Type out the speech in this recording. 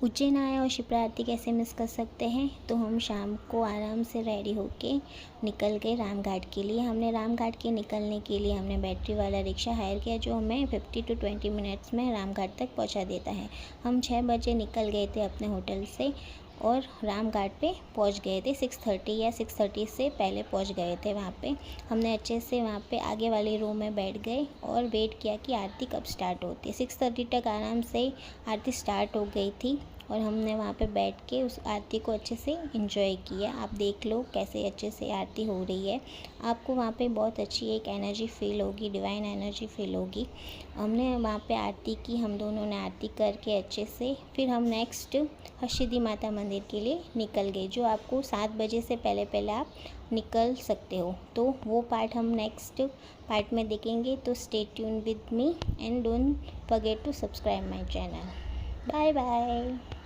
उज्जैन आए और शिप्रा आरती कैसे मिस कर सकते हैं। तो हम शाम को आराम से रेडी होके निकल गए रामघाट के लिए। हमने रामघाट के निकलने के लिए हमने बैटरी वाला रिक्शा हायर किया जो हमें 50 to 20 मिनट्स में रामघाट तक पहुंचा देता है। हम 6 बजे निकल गए थे अपने होटल से और रामघाट पे पहुंच गए थे 6:30 या 6:30 से पहले पहुंच गए थे। वहाँ पे हमने अच्छे से वहाँ पे आगे वाले रूम में बैठ गए और वेट किया कि आरती कब स्टार्ट होती है। 6:30 तक आराम से आरती स्टार्ट हो गई थी और हमने वहाँ पे बैठ के उस आरती को अच्छे से एंजॉय किया। आप देख लो कैसे अच्छे से आरती हो रही है। आपको वहाँ पे बहुत अच्छी एक एनर्जी फील होगी, डिवाइन एनर्जी फील होगी। हमने वहाँ पे आरती की, हम दोनों ने आरती करके अच्छे से फिर हम नेक्स्ट हरसिद्धि माता मंदिर के लिए निकल गए, जो आपको 7 बजे से पहले पहले आप निकल सकते हो। तो वो पार्ट हम नेक्स्ट पार्ट में देखेंगे। तो stay tune with me and don't forget to subscribe my channel. Bye bye.